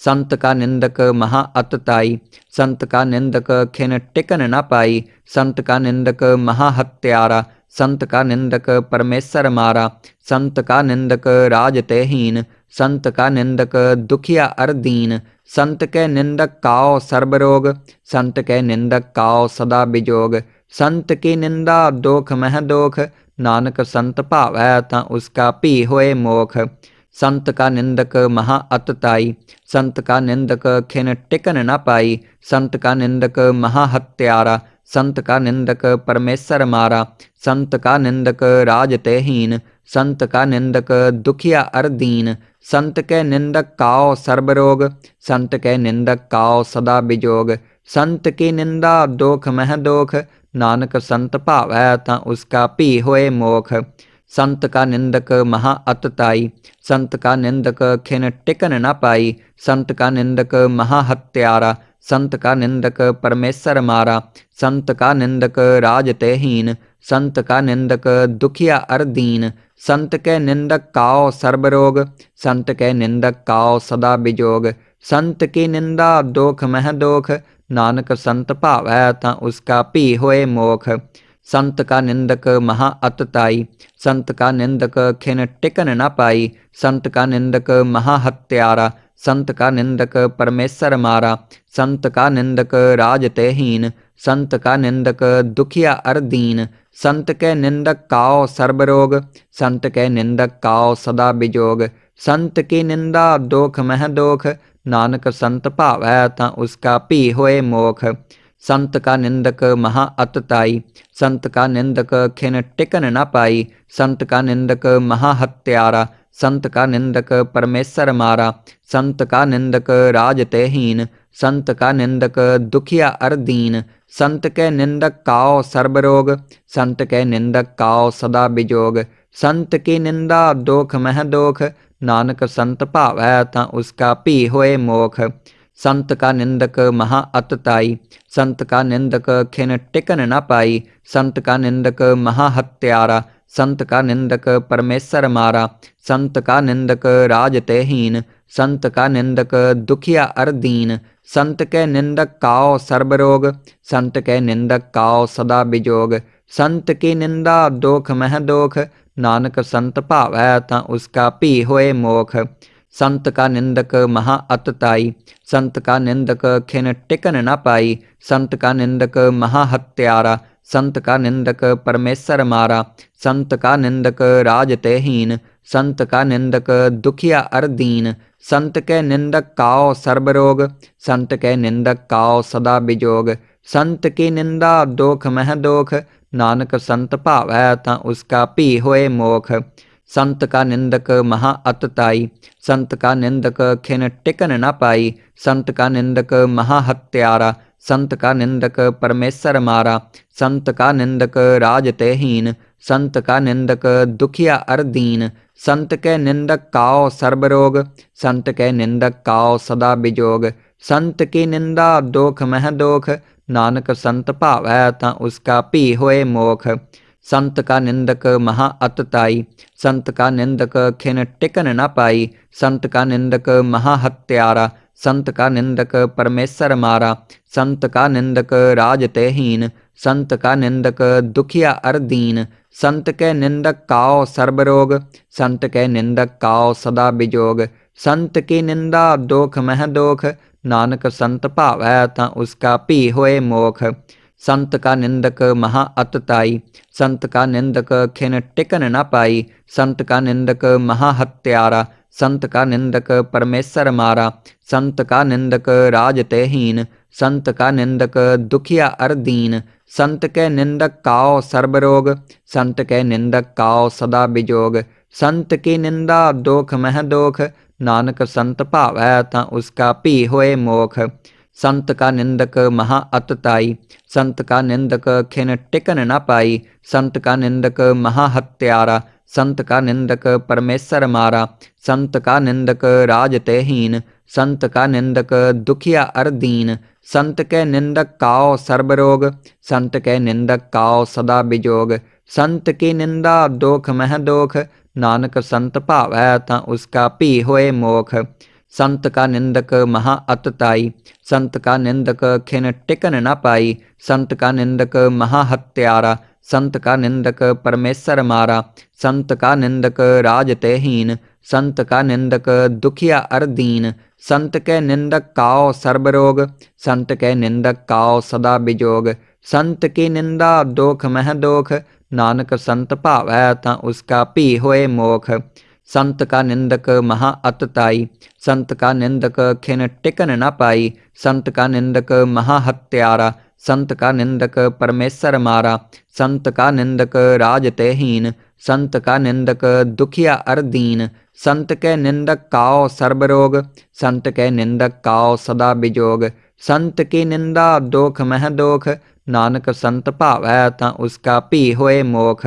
संत का निंदक महा अतताई, संत का निंदक खिन टिकन न पाई, संत का निंदक महा हत्यारा, संत का निंदक परमेश्वर मारा, संत का निंदक राज तेहीन, संत का निंदक दुखिया अर दीन, संत के निंदक काओ सर्वरोग, संत के निंदक काओ सदा बिजोग, संत की निंदा दोख मह दोख, नानक संत भावै तां उसका भी होए मोख। संत का निंदक महा अतताई, संत का निंदक खिन टिकन न पाई, संत का निंदक महा हत्यारा, संत का निंदक परमेश्वर मारा, संत का निंदक राज तेहीन, संत का निंदक दुखिया अर दीन, संत के निंदक काओ सर्वरोग, संत के निंदक काओ सदा बिजोग, संत की निंदा दोख मह दोख, नानक संत भावै तां उसका भी होए मोख। संत का निंदक महा अतताई, संत का निंदक खिन टिकन न पाई, संत का निंदक महा हत्यारा, संत का निंदक परमेश्वर मारा, संत का निंदक राज तेहीन, संत का निंदक दुखिया अर दीन, संत के निंदक काओ सर्वरोग, संत के निंदक काओ सदा बिजोग, संत की निंदा दोख मह दोख, नानक संत भावै तां उसका भी होए मोख। संत का निंदक महा अतताई, संत का निंदक खिन टिकन न पाई, संत का निंदक महा हत्यारा, संत का निंदक परमेश्वर मारा, संत का निंदक राज तेहीन, संत का निंदक दुखिया अर दीन, संत के निंदक काओ सर्वरोग, संत के निंदक काओ सदा बिजोग, संत की निंदा दोख मह दोख, नानक संत भावै तां उसका भी होए मोख। संत का निंदक महा अतताई, संत का निंदक खिन टिकन न पाई, संत का निंदक महा हत्यारा, संत का निंदक परमेश्वर मारा, संत का निंदक राज तेहीन, संत का निंदक दुखिया अर दीन, संत के निंदक काओ सर्वरोग, संत के निंदक काओ सदा बिजोग, संत की निंदा दोख मह दोख, नानक संत भावै तां उसका भी होए मोख। संत का निंदक महा अतताई, संत का निंदक खिन टिकन न पाई, संत का निंदक महा हत्यारा, संत का निंदक परमेश्वर मारा, संत का निंदक राज तेहीन, संत का निंदक दुखिया अर दीन, संत के निंदक काओ सर्वरोग, संत के निंदक काओ सदा बिजोग, संत की निंदा दोख मह दोख, नानक संत भावै तां उसका भी होए मोख। संत का निंदक महा अतताई, संत का निंदक खिन टिकन न पाई, संत का निंदक महा हत्यारा, संत का निंदक परमेश्वर मारा, संत का निंदक राज तेहीन, संत का निंदक दुखिया अर दीन, संत के निंदक काओ सर्वरोग, संत के निंदक काओ सदा बिजोग, संत की निंदा दोख मह दोख, नानक संत भावै तां उसका भी होए मोख। संत का निंदक महा अतताई, संत का निंदक खिन टिकन न पाई, संत का निंदक महा हत्यारा, संत का निंदक परमेश्वर मारा, संत का निंदक राज तेहीन, संत का निंदक दुखिया अर दीन, संत के निंदक काओ सर्वरोग, संत के निंदक काओ सदा बिजोग, संत की निंदा दोख मह दोख, नानक संत भावै तां उसका भी होए मोख। संत का निंदक महा अतताई, संत का निंदक खिन टिकन न पाई, संत का निंदक महा हत्यारा, संत का निंदक परमेश्वर मारा, संत का निंदक राज तेहीन, संत का निंदक दुखिया अर दीन, संत के निंदक काओ सर्वरोग, संत के निंदक काओ सदा बिजोग, संत की निंदा दोख मह दोख, नानक संत भावै तां उसका भी होए मोख। संत का निंदक महा अतताई, संत का निंदक खिन टिकन न पाई, संत का निंदक महा हत्यारा, संत का निंदक परमेश्वर मारा, संत का निंदक राज तेहीन, संत का निंदक दुखिया अर दीन, संत के निंदक काओ सर्वरोग, संत के निंदक काओ सदा बिजोग, संत की निंदा दोख मह दोख, नानक संत भावै तां उसका भी होए मोख। संत का निंदक महा अतताई, संत का निंदक खिन टिकन न पाई, संत का निंदक महा हत्यारा, संत का निंदक परमेश्वर मारा, संत का निंदक राज तेहीन, संत का निंदक दुखिया अर दीन, संत के निंदक काओ सर्वरोग, संत के निंदक काओ सदा बिजोग, संत की निंदा दोख मह दोख, नानक संत भावै तां उसका भी होए मोख। संत का निंदक महा अतताई, संत का निंदक खिन टिकन न पाई, संत का निंदक महा हत्यारा, संत का निंदक परमेश्वर मारा, संत का निंदक राज तेहीन, संत का निंदक दुखिया अरदीन, संत के निंदक काओ सर्वरोग, संत के निंदक काओ सदा बिजोग, संत की निंदा दोख मह दोख, नानक संत भावै तां उसका पी होए मोख। संत का निंदक महा अतताई, संत का निंदक खिन टिकन न पाई, संत का निंदक महा हत्यारा, संत का निंदक परमेश्वर मारा, संत का निंदक राज तेहीन, संत का निंदक दुखिया अरदीन, संत के निंदक काओ सर्वरोग, संत के निंदक काओ सदा बिजोग, संत की निंदा दोख मह दोख, नानक संत भावै तां उसका पी होए मोख।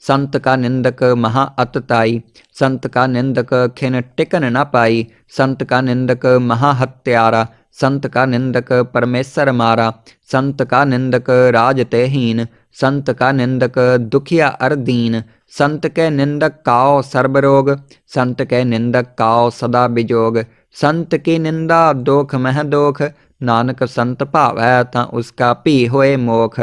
संत का निंदक महा अतताई, संत का निंदक खिन टिकन न पाई, संत का निंदक महा हत्यारा, संत का निंदक परमेश्वर मारा, संत का निंदक राज तेहीन, संत का निंदक दुखिया अरदीन, संत के निंदक काओ सर्वरोग, संत के निंदक काओ सदा बिजोग, संत की निंदा दोख मह दोख, नानक संत भावै तां उसका पी होए मोख।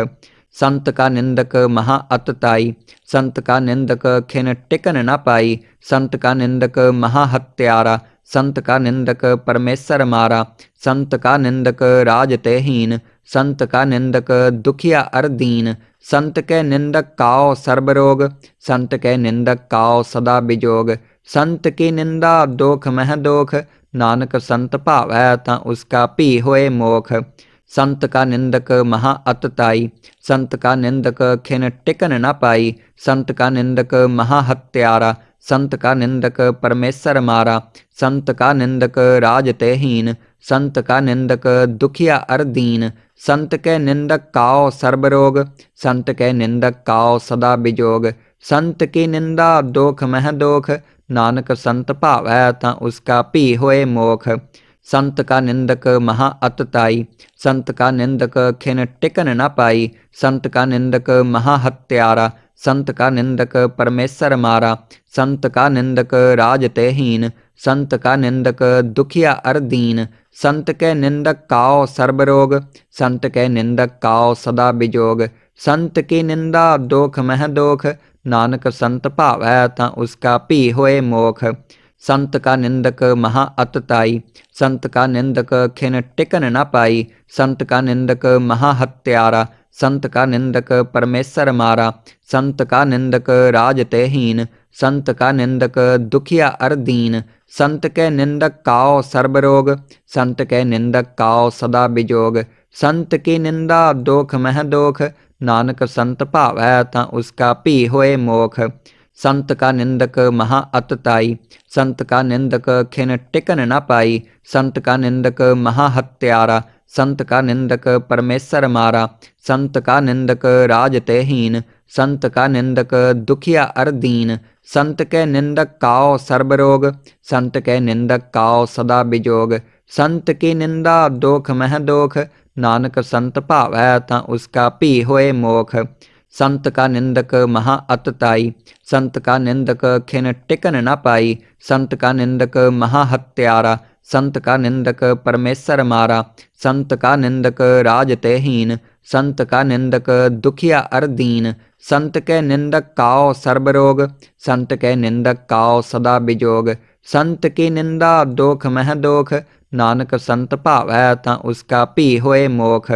संत का निंदक महा अतताई, संत का निंदक खिन टिकन न पाई, संत का निंदक महा हत्यारा, संत का निंदक परमेश्वर मारा, संत का निंदक राज तेहीन, संत का निंदक दुखिया अरदीन, संत के निंदक काओ सर्वरोग, संत के निंदक काओ सदा बिजोग, संत की निंदा दोख मह दोख, नानक संत भावै तां उसका पी होए मोख। संत का निंदक महा अतताई, संत का निंदक खिन टिकन न पाई, संत का निंदक महा हत्यारा, संत का निंदक परमेश्वर मारा, संत का निंदक राज तेहीन, संत का निंदक दुखिया अरदीन, संत के निंदक काओ सर्वरोग, संत के निंदक काओ सदा बिजोग, संत की निंदा दोख मह दोख, नानक संत भावै तां उसका पी होए मोख। संत का निंदक महा अतताई, संत का निंदक खिन टिकन न पाई, संत का निंदक महा हत्यारा, संत का निंदक परमेश्वर मारा, संत का निंदक राज तेहीन, संत का निंदक दुखिया अरदीन, संत के निंदक काओ सर्वरोग, संत के निंदक काओ सदा बिजोग, संत की निंदा दोख मह दोख, नानक संत भावै तां उसका पी होए मोख। संत का निंदक महा अतताई, संत का निंदक खिन टिकन न पाई, संत का निंदक महा हत्यारा, संत का निंदक परमेश्वर मारा, संत का निंदक राज तेहीन, संत का निंदक दुखिया अरदीन, संत के निंदक काओ सर्वरोग, संत के निंदक काओ सदा बिजोग, संत की निंदा दोख मह दोख, नानक संत भावै तां उसका पी होए मोख। संत का निंदक महा अतताई, संत का निंदक खिन टिकन न पाई, संत का निंदक महा हत्यारा, संत का निंदक परमेश्वर मारा, संत का निंदक राज तेहीन, संत का निंदक दुखिया अरदीन, संत के निंदक काओ सर्वरोग, संत के निंदक काओ सदा बिजोग, संत की निंदा दोख मह दोख, नानक संत भावै तां उसका पी होए मोख। संत का निंदक महा अतताई, संत का निंदक खिन टिकन न पाई, संत का निंदक महा हत्यारा, संत का निंदक परमेश्वर मारा, संत का निंदक राज तेहीन, संत का निंदक दुखिया अरदीन, संत के निंदक काओ सर्वरोग, संत के निंदक काओ सदा बिजोग, संत की निंदा दोख मह दोख, नानक संत भावै तां उसका पी होए मोख।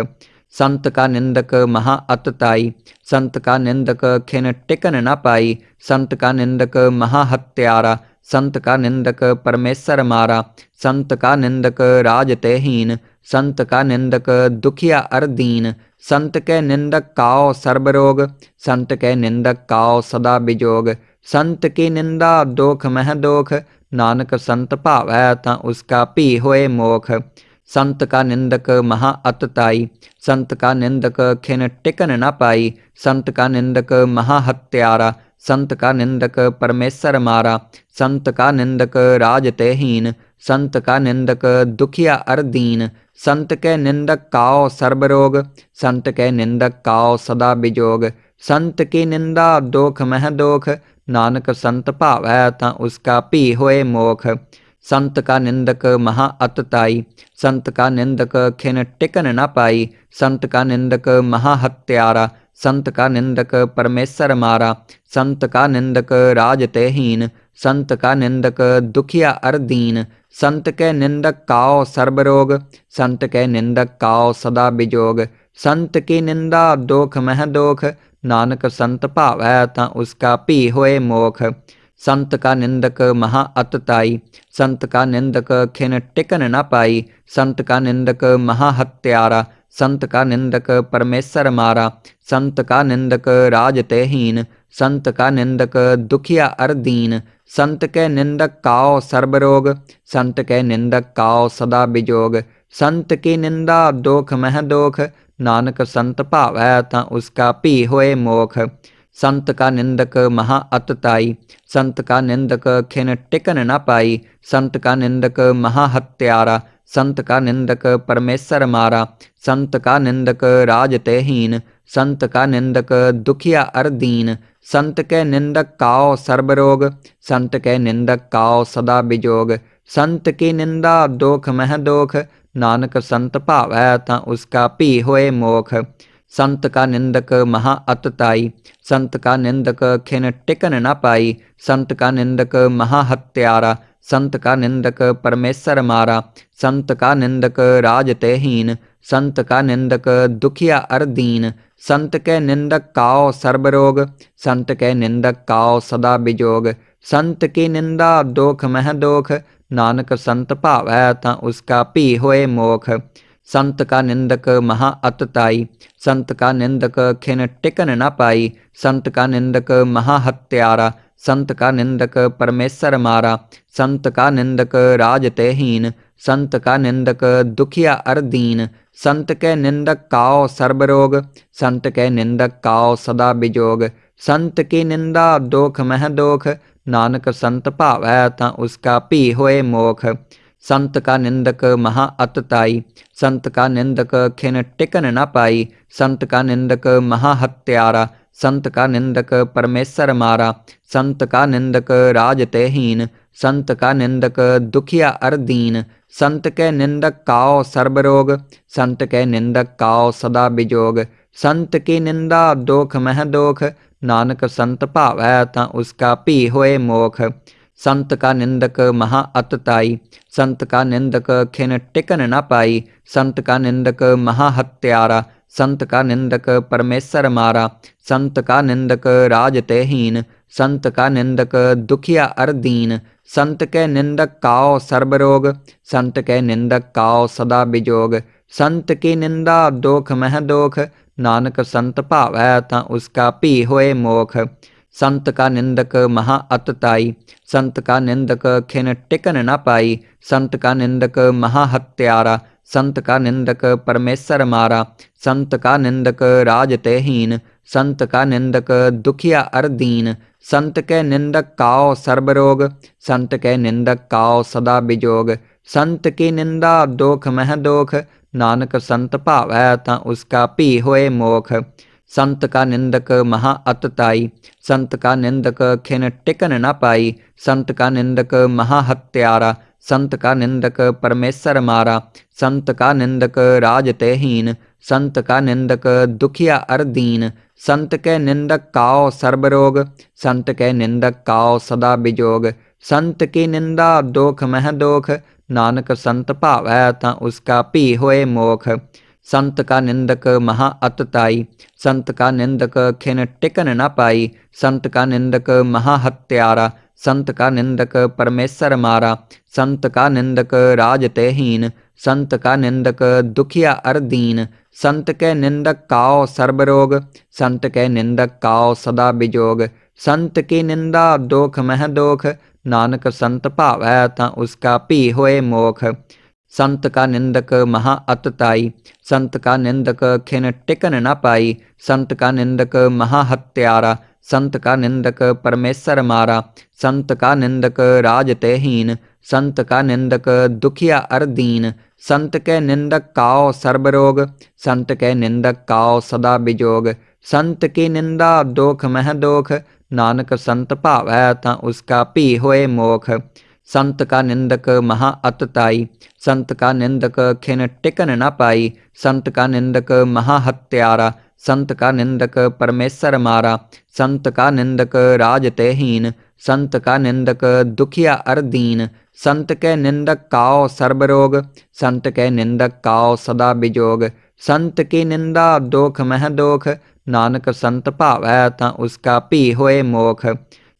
संत का निंदक महा अतताई, संत का निंदक खिन टिकन न पाई, संत का निंदक महा हत्यारा, संत का निंदक परमेश्वर मारा, संत का निंदक राज तेहीन, संत का निंदक दुखिया अरदीन, संत के निंदक काओ सर्वरोग, संत के निंदक काओ सदा बिजोग, संत की निंदा दोख मह दोख, नानक संत भावै तां उसका पी होए मोख। संत का निंदक महा अतताई, संत का निंदक खिन टिकन न पाई, संत का निंदक महा हत्यारा, संत का निंदक परमेश्वर मारा, संत का निंदक राज तेहीन, संत का निंदक दुखिया अरदीन, संत के निंदक काओ सर्वरोग, संत के निंदक काओ सदा बिजोग, संत की निंदा दोख मह दोख, नानक संत भावै तां उसका पी होए मोख। संत का निंदक महा अतताई, संत का निंदक खिन टिकन न पाई, संत का निंदक महा हत्यारा, संत का निंदक परमेश्वर मारा, संत का निंदक राज तेहीन, संत का निंदक दुखिया अरदीन, संत के निंदक काओ सर्वरोग, संत के निंदक काओ सदा बिजोग, संत की निंदा दोख मह दोख, नानक संत भावै तां उसका भी होए मोख। संत का निंदक महा अतताई, संत का निंदक खिन टिकन न पाई, संत का निंदक महा हत्यारा, संत का निंदक परमेश्वर मारा, संत का निंदक राज तेहीन, संत का निंदक दुखिया अरदीन, संत के निंदक काओ सर्वरोग, संत के निंदक काओ सदा बिजोग, संत की निंदा दोख मह दोख, नानक संत भावै तां उसका भी होए मोख। संत का निंदक महा अतताई, संत का निंदक खिन टिकन न पाई, संत का निंदक महा हत्यारा, संत का निंदक परमेश्वर मारा, संत का निंदक राज तेहीन, संत का निंदक दुखिया अरदीन, संत के निंदक काओ सर्वरोग, संत के निंदक काओ सदा बिजोग, संत की निंदा दोख मह दोख, नानक संत भावै तां उसका भी होए मोख। संत का निंदक महा अतताई, संत का निंदक खिन टिकन न पाई, संत का निंदक महा हत्यारा, संत का निंदक परमेश्वर मारा, संत का निंदक राज तेहीन, संत का निंदक दुखिया अरदीन, संत के निंदक काओ सर्वरोग, संत के निंदक काओ सदा बिजोग, संत की निंदा दोख मह दोख, नानक संत भावै तां उसका भी होए मोख। संत का निंदक महा अतताई, संत का निंदक खिन टिकन न पाई, संत का निंदक महा हत्यारा, संत का निंदक परमेश्वर मारा, संत का निंदक राज तेहीन, संत का निंदक दुखिया अरदीन, संत के निंदक काओ सर्वरोग, संत के निंदक काओ सदा बिजोग, संत की निंदा दोख मह दोख, नानक संत भावै तां उसका भी होए मोख। संत का निंदक महा अतताई, संत का निंदक खिन टिकन न पाई, संत का निंदक महा हत्यारा, संत का निंदक परमेश्वर मारा, संत का निंदक राज तेहीन, संत का निंदक दुखिया अरदीन, संत के निंदक काओ सर्वरोग, संत के निंदक काओ सदा बिजोग, संत की निंदा दोख मह दोख, नानक संत भावै तां उसका भी होए मोख। संत का निंदक महा अतताई, संत का निंदक खिन टिकन न पाई, संत का निंदक महा हत्यारा, संत का निंदक परमेश्वर मारा, संत का निंदक राज तेहीन, संत का निंदक दुखिया अरदीन, संत के निंदक काओ सर्वरोग, संत के निंदक काओ सदा बिजोग, संत की निंदा दोख मह दोख, नानक संत भावै तां उसका भी होए मोख। संत का निंदक महा अतताई, संत का निंदक खिन टिकन न पाई, संत का निंदक महा हत्यारा, संत का निंदक परमेश्वर मारा, संत का निंदक राज तेहीन, संत का निंदक दुखिया अरदीन, संत के निंदक काओ सर्वरोग, संत के निंदक काओ सदा बिजोग, संत की निंदा दोख मह दोख, नानक संत भावै तां उसका भी होए मोख। संत का निंदक महा अतताई, संत का निंदक खिन टिकन न पाई, संत का निंदक महा हत्यारा, संत का निंदक परमेश्वर मारा, संत का निंदक राज तेहीन, संत का निंदक दुखिया अरदीन, संत के निंदक काओ सर्वरोग, संत के निंदक काओ सदा बिजोग, संत की निंदा दोख मह दोख, नानक संत भावै तां उसका भी होए मोख। संत का निंदक महा अतताई, संत का निंदक खिन टिकन न पाई, संत का निंदक महा हत्यारा, संत का निंदक परमेश्वर मारा, संत का निंदक राज तेहीन, संत का निंदक दुखिया अरदीन, संत के निंदक काओ सर्वरोग, संत के निंदक काओ सदा बिजोग, संत की निंदा दोख मह दोख, नानक संत भावै तां उसका भी होए मोख। संत का निंदक महा अतताई, संत का निंदक खिन टिकन न पाई, संत का निंदक महा हत्यारा, संत का निंदक परमेश्वर मारा, संत का निंदक राज तेहीन, संत का निंदक दुखिया अरदीन, संत के निंदक काओ सर्वरोग, संत के निंदक काओ सदा बिजोग, संत की निंदा दोख मह दोख, नानक संत भावै तां उसका भी होए मोख। संत का निंदक महा अतताई, संत का निंदक खिन टिकन न पाई, संत का निंदक महा हत्यारा, संत का निंदक परमेश्वर मारा, संत का निंदक राज तेहीन, संत का निंदक दुखिया अरदीन, संत के निंदक काओ सर्वरोग, संत के निंदक काओ सदा बिजोग, संत की निंदा दोख मह दोख, नानक संत भावै तां उसका पी होए मोख।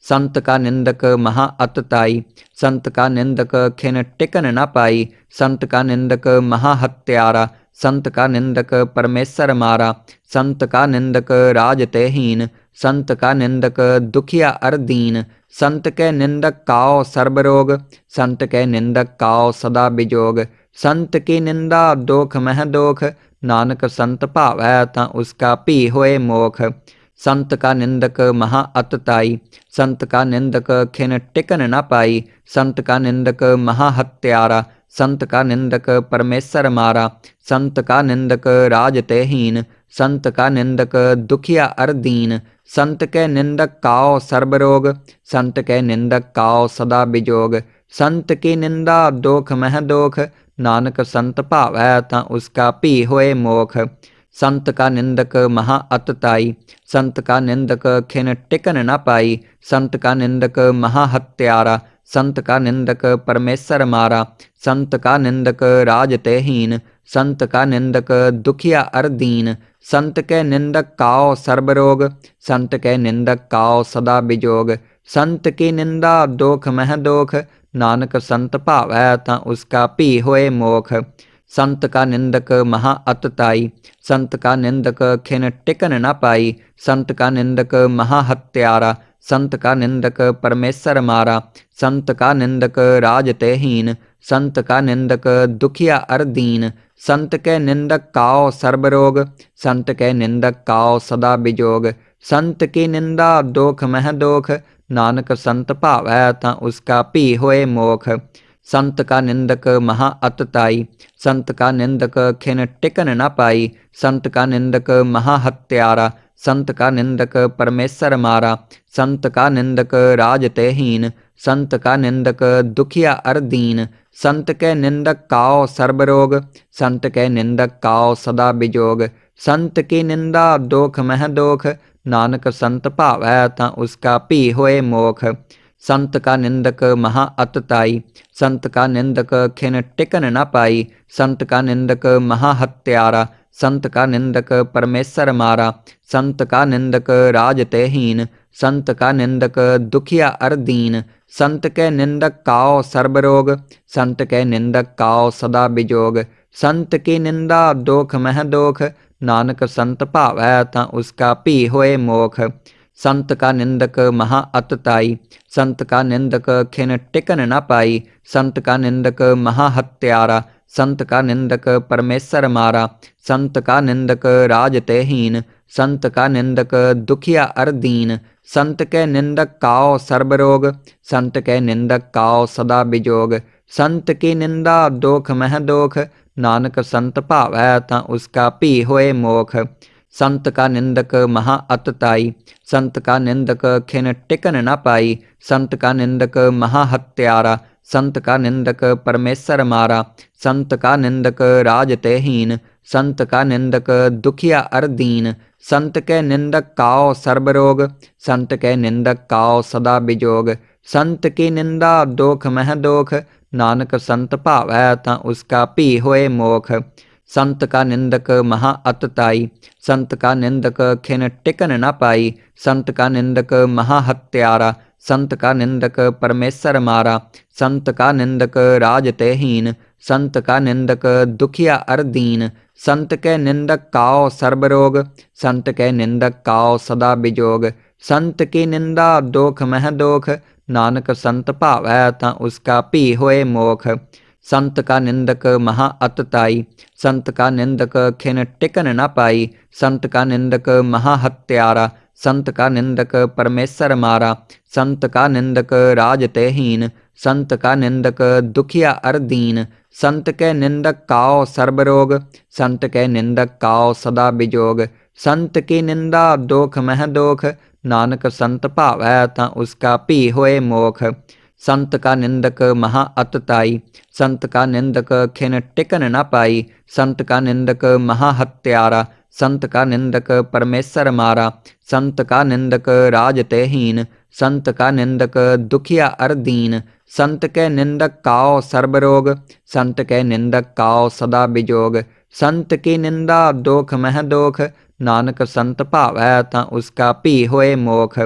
संत का निंदक महा अतताई, संत का निंदक खिन टिकन न पाई, संत का निंदक महा हत्यारा, संत का निंदक परमेश्वर मारा, संत का निंदक राज तेहीन, संत का निंदक दुखिया अरदीन, संत के निंदक काओ सर्वरोग, संत के निंदक काओ सदा बिजोग, संत की निंदा दोख मह दोख, नानक संत भावै तां उसका पी होए मोख। संत का निंदक महा अतताई, संत का निंदक खिन टिकन न पाई, संत का निंदक महा हत्यारा, संत का निंदक परमेश्वर मारा, संत का निंदक राज तेहीन, संत का निंदक दुखिया अरदीन, संत के निंदक काओ सर्वरोग, संत के निंदक काओ सदा बिजोग, संत की निंदा दोख मह दोख, नानक संत भावै तां उसका पी होए मोख। संत का निंदक महा अतताई, संत का निंदक खिन टिकन न पाई, संत का निंदक महा हत्यारा, संत का निंदक परमेश्वर मारा, संत का निंदक राज तेहीन, संत का निंदक दुखिया अरदीन, संत के निंदक काओ सर्वरोग, संत के निंदक काओ सदा बिजोग, संत की निंदा दोख मह दोख, नानक संत भावै तां उसका पी होए मोख। संत का निंदक महा अतताई, संत का निंदक खिन टिकन न पाई, संत का निंदक महा हत्यारा, संत का निंदक परमेश्वर मारा, संत का निंदक राज तेहीन, संत का निंदक दुखिया अरदीन, संत के निंदक काओ सर्वरोग, संत के निंदक काओ सदा बिजोग, संत की निंदा दोख मह दोख, नानक संत भावै तां उसका पी होए मोख। संत का निंदक महा अतताई, संत का निंदक खिन टिकन न पाई, संत का निंदक महा हत्यारा, संत का निंदक परमेश्वर मारा, संत का निंदक राज तेहीन, संत का निंदक दुखिया अरदीन, संत के निंदक काओ सर्वरोग, संत के निंदक काओ सदा बिजोग, संत की निंदा दोख मह दोख, नानक संत भावै तां उसका पी होए मोख। संत का निंदक महा अतताई, संत का निंदक खिन टिकन न पाई, संत का निंदक महा हत्यारा, संत का निंदक परमेश्वर मारा, संत का निंदक राज तेहीन, संत का निंदक दुखिया अरदीन, संत के निंदक काओ सर्वरोग, संत के निंदक काओ सदा बिजोग, संत की निंदा दोख मह दोख, नानक संत भावै तां उसका पी होए मोख। संत का निंदक महा अतताई, संत का निंदक खिन टिकन न पाई, संत का निंदक महा हत्यारा, संत का निंदक परमेश्वर मारा, संत का निंदक राज तेहीन, संत का निंदक दुखिया अरदीन, संत के निंदक काओ सर्वरोग, संत के निंदक काओ सदा बिजोग, संत की निंदा दोख मह दोख, नानक संत भावै तां उसका पी होए मोख। संत का निंदक महा अतताई, संत का निंदक खिन टिकन न पाई, संत का निंदक महा हत्यारा, संत का निंदक परमेश्वर मारा, संत का निंदक राज तेहीन, संत का निंदक दुखिया अरदीन, संत के निंदक काओ सर्वरोग, संत के निंदक काओ सदा बिजोग, संत की निंदा दोख मह दोख, नानक संत भावै तां उसका पी होए मोख। संत का निंदक महा अतताई, संत का निंदक खिन टिकन न पाई, संत का निंदक महा हत्यारा, संत का निंदक परमेश्वर मारा, संत का निंदक राज तेहीन, संत का निंदक दुखिया अरदीन, संत के निंदक काओ सर्वरोग, संत के निंदक काओ सदा बिजोग, संत की निंदा दोख मह दोख, नानक संत भावै तां उसका पी होए मोख। संत का निंदक महा अतताई, संत का निंदक खिन टिकन न पाई, संत का निंदक महा हत्यारा, संत का निंदक परमेश्वर मारा, संत का निंदक राज तेहीन, संत का निंदक दुखिया अरदीन, संत के निंदक काओ सर्वरोग, संत के निंदक काओ सदा बिजोग, संत की निंदा दोख मह दोख, नानक संत भावै तां उसका पी होए मोख। संत का निंदक महा अतताई, संत का निंदक खिन टिकन न पाई, संत का निंदक महा हत्यारा, संत का निंदक परमेश्वर मारा, संत का निंदक राजते हीन, संत का निंदक दुखिया अरदीन, संत के निंदक काओ सर्वरोग, संत के निंदक काओ सदा बिजोग, संत की निंदा दोख मह दोख, नानक संत भावै तां उसका पी होए मोख।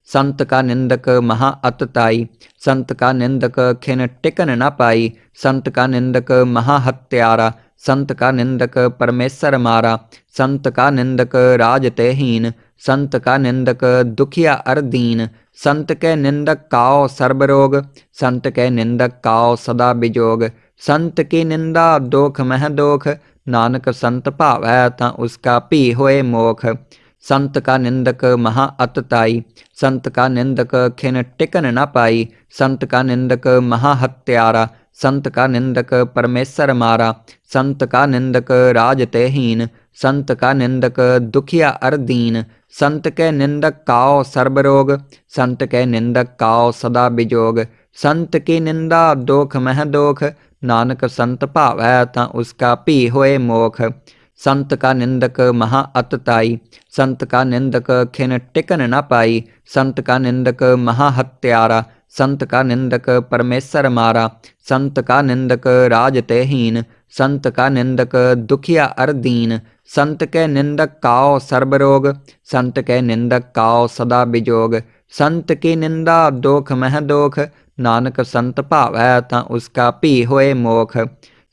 संत का निंदक महा अतताई, संत का निंदक खिन टिकन न पाई, संत का निंदक महा हत्यारा, संत का निंदक परमेश्वर मारा, संत का निंदक राजते हीन, संत का निंदक दुखिया अरदीन, संत के निंदक काओ सर्वरोग, संत के निंदक काओ सदा बिजोग, संत की निंदा दोख मह दोख, नानक संत भावै तां उसका पी होए मोख। संत का निंदक महा अतताई, संत का निंदक खिन टिकन न पाई, संत का निंदक महा हत्यारा, संत का निंदक परमेश्वर मारा, संत का निंदक राजते हीन, संत का निंदक दुखिया अरदीन, संत के निंदक काओ सर्वरोग, संत के निंदक काओ सदा बिजोग, संत की निंदा दोख मह दोख, नानक संत भावै तां उसका पी होए मोख। संत का निंदक महा अतताई, संत का निंदक खिन टिकन न पाई, संत का निंदक महा हत्यारा, संत का निंदक परमेश्वर मारा, संत का निंदक राजते हीन, संत का निंदक दुखिया अरदीन, संत के निंदक काओ सर्वरोग, संत के निंदक काओ सदा बिजोग, संत की निंदा दोख मह दोख, नानक संत भावै तां उसका पी होए मोख।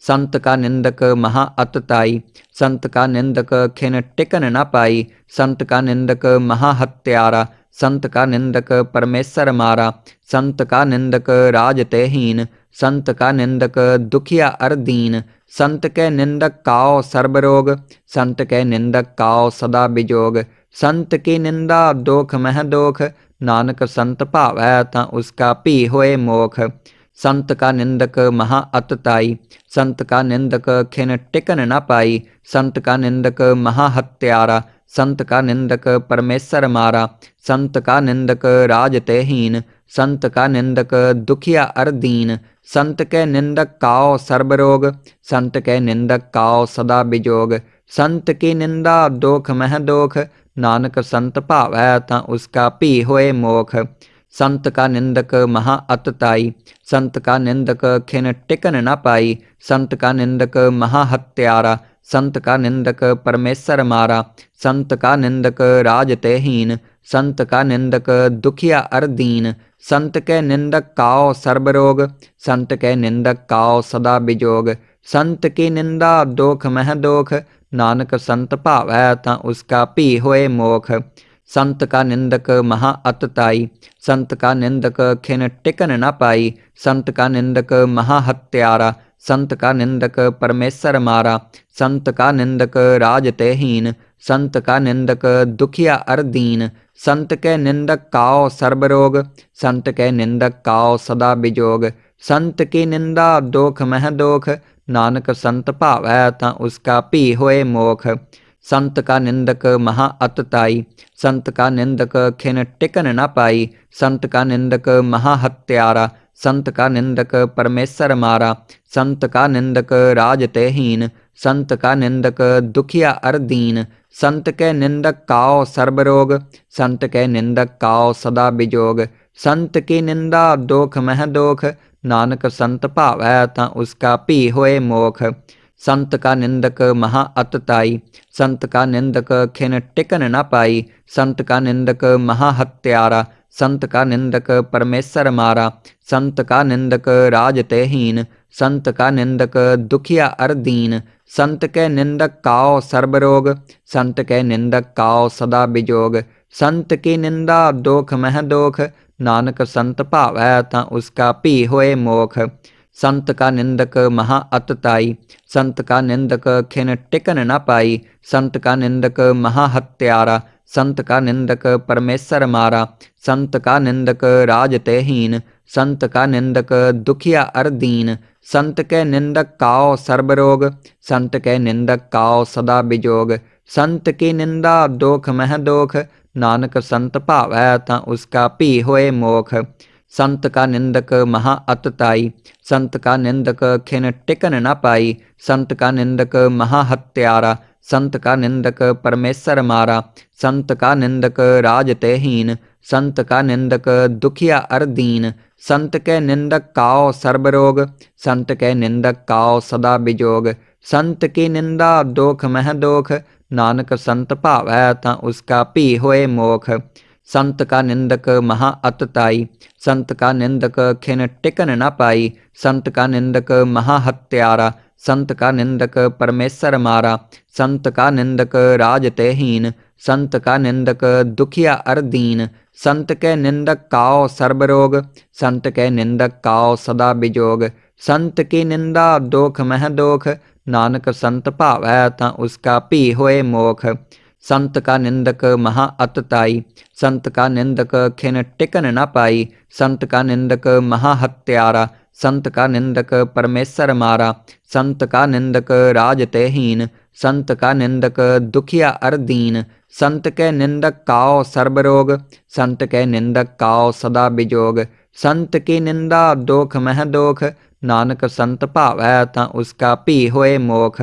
संत का निंदक महा अतताई, संत का निंदक खिन टिकन न पाई, संत का निंदक महा हत्यारा, संत का निंदक परमेश्वर मारा, संत का निंदक राजते हीन, संत का निंदक दुखिया अरदीन, संत के निंदक काओ सर्वरोग, संत के निंदक काओ सदा बिजोग, संत की निंदा दोख मह दोख, नानक संत भावै तां उसका पी होए मोख। संत का निंदक महा अतताई, संत का निंदक खिन टिकन न पाई, संत का निंदक महा हत्यारा, संत का निंदक परमेश्वर मारा, संत का निंदक राजते हीन, संत का निंदक दुखिया अरदीन, संत के निंदक काओ सर्वरोग, संत के निंदक काओ सदा बिजोग, संत की निंदा दोख मह दोख, नानक संत भावै तां उसका पी होए मोख। संत का निंदक महा अतताई, संत का निंदक खिन टिकन न पाई, संत का निंदक महा हत्यारा, संत का निंदक परमेश्वर मारा, संत का निंदक राजते हीन, संत का निंदक दुखिया अरदीन, संत के निंदक काओ सर्वरोग, संत के निंदक काओ सदा बिजोग, संत की निंदा दोख मह दोख, नानक संत भावै तां उसका पी होए मोख। संत का निंदक महा अतताई, संत का निंदक खिन टिकन न पाई, संत का निंदक महा हत्यारा, संत का निंदक परमेश्वर मारा, संत का निंदक राजते हीन, संत का निंदक दुखिया अरदीन, संत के निंदक काओ सर्वरोग, संत के निंदक काओ सदा बिजोग, संत की निंदा दोख मह दोख, नानक संत भावै तां उसका पी होए मोख। संत का निंदक महा अतताई, संत का निंदक खिन टिकन न पाई, संत का निंदक महा हत्यारा, संत का निंदक परमेश्वर मारा, संत का निंदक राजते हीन, संत का निंदक दुखिया अरदीन, संत के निंदक काओ सर्वरोग, संत के निंदक काओ सदा बिजोग, संत की निंदा दोख मह दोख, नानक संत भावै तां उसका पी होए मोख। संत का निंदक महा अतताई, संत का निंदक खिन टिकन न पाई, संत का निंदक महा हत्यारा, संत का निंदक परमेश्वर मारा, संत का निंदक राजते हीन, संत का निंदक दुखिया अरदीन, संत के निंदक काओ सर्वरोग, संत के निंदक काओ सदा बिजोग, संत की निंदा दोख मह दोख, नानक संत भावै तां उसका पी होए मोख। संत का निंदक महा अतताई, संत का निंदक खिन टिकन न पाई, संत का निंदक महा हत्यारा, संत का निंदक परमेश्वर मारा, संत का निंदक राजते हीन, संत का निंदक दुखिया अरदीन, संत के निंदक काओ सर्वरोग, संत के निंदक काओ सदा बिजोग, संत की निंदा दोख मह दोख, नानक संत भावै तां उसका पी होए मोख। संत का निंदक महा अतताई, संत का निंदक खिन टिकन न पाई, संत का निंदक महा हत्यारा, संत का निंदक परमेश्वर मारा, संत का निंदक राज तेहीन, संत का निंदक दुखिया अरदीन, संत के निंदक काओ सर्वरोग, संत के निंदक काओ सदा बिजोग, संत की निंदा दोख मह दोख, नानक संत भावै तां उसका भी होए मोख। संत का निंदक महा अतताई, संत का निंदक खिन टिकन न पाई, संत का निंदक महा हत्यारा, संत का निंदक परमेश्वर मारा, संत का निंदक राज तेहीन, संत का निंदक दुखिया अरदीन, संत के निंदक काओ सर्वरोग, संत के निंदक काओ सदा बिजोग, संत की निंदा दोख मह दोख, नानक संत भावै तां उसका भी होए मोख। संत का निंदक महा अतताई, संत का निंदक खिन टिकन न पाई, संत का निंदक महा हत्यारा, संत का निंदक परमेश्वर मारा, संत का निंदक राज तेहीन, संत का निंदक दुखिया अरदीन, संत के निंदक काओ सर्वरोग, संत के निंदक काओ सदा बिजोग, संत की निंदा दोख मह दोख, नानक संत भावै तां उसका भी होए मोख।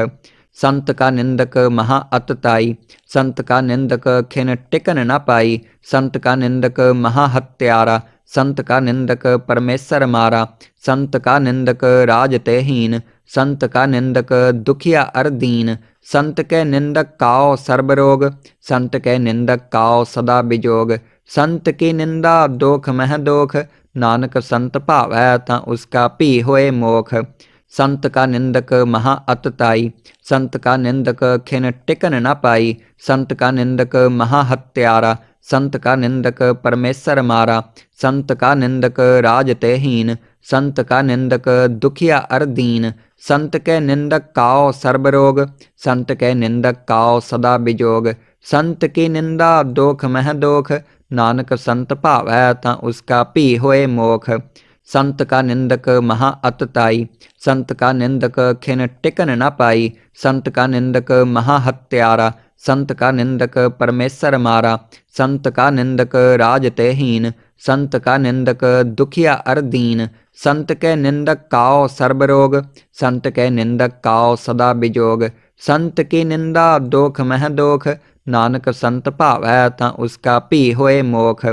संत का निंदक महा अतताई, संत का निंदक खिन टिकन न पाई, संत का निंदक महा हत्यारा, संत का निंदक परमेश्वर मारा, संत का निंदक राज तेहीन, संत का निंदक दुखिया अरदीन, संत के निंदक काओ सर्वरोग, संत के निंदक काओ सदा बिजोग, संत की निंदा दोख मह दोख, नानक संत भावै तां उसका भी होए मोख। संत का निंदक महा अतताई, संत का निंदक खिन टिकन न पाई, संत का निंदक महा हत्यारा, संत का निंदक परमेश्वर मारा, संत का निंदक राज तेहीन, संत का निंदक दुखिया अरदीन, संत के निंदक काओ सर्वरोग, संत के निंदक काओ सदा बिजोग, संत की निंदा दोख मह दोख, नानक संत भावै तां उसका भी होए मोख। संत का निंदक महा अतताई, संत का निंदक खिन टिकन न पाई, संत का निंदक महा हत्यारा, संत का निंदक परमेश्वर मारा, संत का निंदक राज तेहीन, संत का निंदक दुखिया अरदीन, संत के निंदक काओ सर्वरोग, संत के निंदक काओ सदा बिजोग, संत की निंदा दोख मह दोख, नानक संत भावै तां उसका भी होए मोख।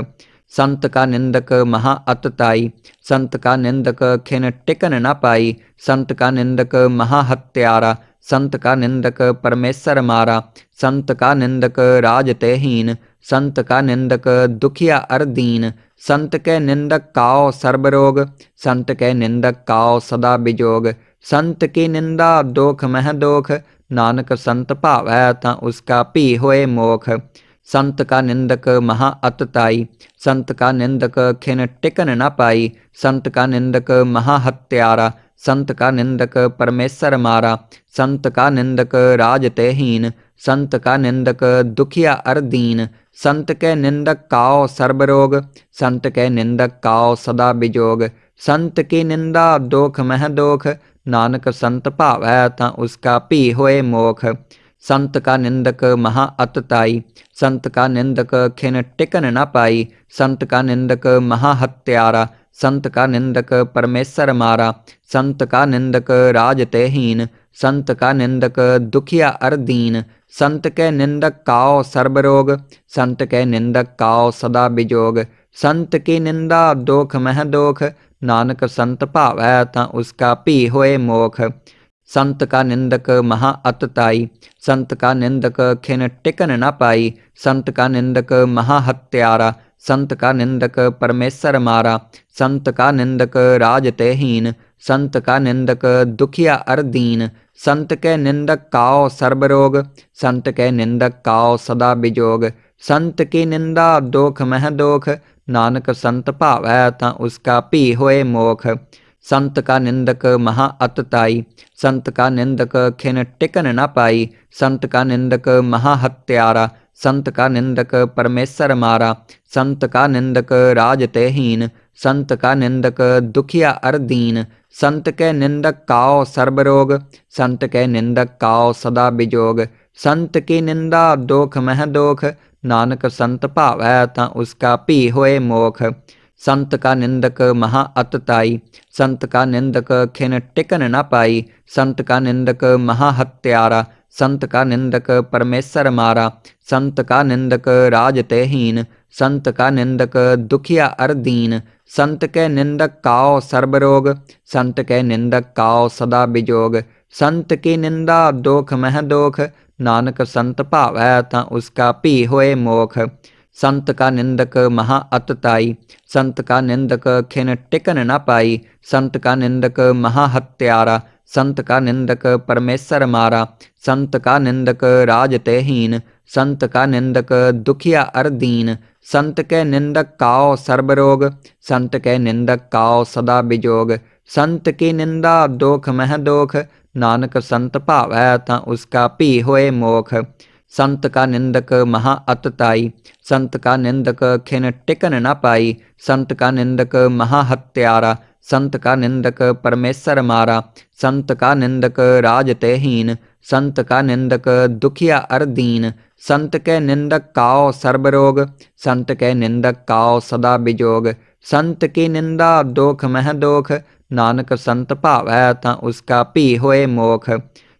संत का निंदक महा अतताई, संत का निंदक खिन टिकन न पाई, संत का निंदक महा हत्यारा, संत का निंदक परमेश्वर मारा, संत का निंदक राज तेहीन, संत का निंदक दुखिया अरदीन, संत के निंदक काओ सर्वरोग, संत के निंदक काओ सदा बिजोग, संत की निंदा दोख मह दोख, नानक संत भावै तां उसका भी होए मोख। संत का निंदक महा अतताई, संत का निंदक खिन टिकन न पाई, संत का निंदक महा हत्यारा, संत का निंदक परमेश्वर मारा, संत का निंदक राज तेहीन, संत का निंदक दुखिया अरदीन, संत के निंदक काओ सर्वरोग, संत के निंदक काओ सदा बिजोग, संत की निंदा दोख मह दोख, नानक संत भावै तां उसका भी होए मोख। संत का निंदक महा अतताई, संत का निंदक खिन टिकन न पाई, संत का निंदक महा हत्यारा, संत का निंदक परमेश्वर मारा, संत का निंदक राज तेहीन, संत का निंदक दुखिया अरदीन, संत के निंदक काओ सर्वरोग, संत के निंदक काओ सदा बिजोग, संत की निंदा दोख मह दोख, नानक संत भावै तां उसका भी होए मोख। संत का निंदक महा अतताई, संत का निंदक खिन टिकन न पाई, संत का निंदक महा हत्यारा, संत का निंदक परमेश्वर मारा, संत का निंदक राज तेहीन, संत का निंदक दुखिया अरदीन, संत के निंदक काओ सर्वरोग, संत के निंदक काओ सदा बिजोग, संत की निंदा दोख मह दोख, नानक संत भावै तां उसका भी होए मोख। संत का निंदक महा अतताई, संत का निंदक खिन टिकन न पाई, संत का निंदक महा हत्यारा, संत का निंदक परमेश्वर मारा, संत का निंदक राज तेहीन, संत का निंदक दुखिया अरदीन, संत के निंदक काओ सर्वरोग, संत के निंदक काओ सदा बिजोग, संत की निंदा दोख मह दोख, नानक संत भावै तां उसका भी होए मोख। संत का निंदक महा अतताई, संत का निंदक खिन टिकन न पाई, संत का निंदक महा हत्यारा, संत का निंदक परमेश्वर मारा, संत का निंदक राज तेहीन, संत का निंदक दुखिया अरदीन, संत के निंदक काओ सर्वरोग, संत के निंदक काओ सदा बिजोग, संत की निंदा दोख मह दोख, नानक संत भावै तां उसका पी होए मोख। संत का निंदक महा अतताई, संत का निंदक खिन टिकन न पाई, संत का निंदक महा हत्यारा, संत का निंदक परमेश्वर मारा, संत का निंदक राज तेहीन, संत का निंदक दुखिया अरदीन, संत के निंदक काओ सर्वरोग, संत के निंदक काओ सदा बिजोग, संत की निंदा दोख मह दोख, नानक संत भावै तां उसका पी होए मोख। संत का निंदक महा अतताई, संत का निंदक खिन टिकन न पाई, संत का निंदक महा हत्यारा, संत का निंदक परमेश्वर मारा, संत का निंदक राज तेहीन, संत का निंदक दुखिया अरदीन, संत के निंदक काओ सर्वरोग, संत के निंदक काओ सदा बिजोग, संत की निंदा दोख मह दोख, नानक संत भावै तां उसका पी होए मोख।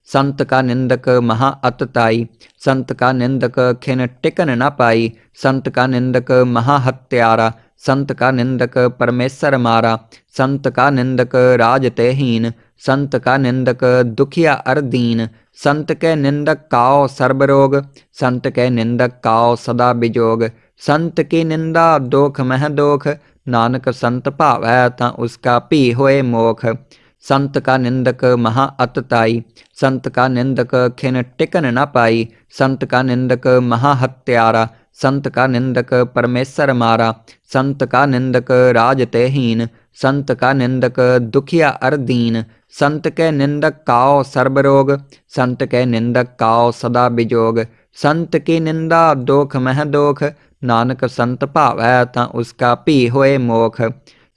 संत का निंदक महा अतताई, संत का निंदक खिन टिकन न पाई, संत का निंदक महा हत्यारा, संत का निंदक परमेश्वर मारा, संत का निंदक राज तेहीन, संत का निंदक दुखिया अरदीन, संत के निंदक काओ सर्वरोग, संत के निंदक काओ सदा बिजोग, संत की निंदा दोख मह दोख, नानक संत भावै तां उसका पी होए मोख। संत का निंदक महा अतताई, संत का निंदक खिन टिकन न पाई, संत का निंदक महा हत्यारा, संत का निंदक परमेश्वर मारा, संत का निंदक राज तेहीन, संत का निंदक दुखिया अरदीन, संत के निंदक काओ सर्वरोग, संत के निंदक काओ सदा बिजोग, संत की निंदा दोख मह दोख, नानक संत भावै तां उसका पी होए मोख।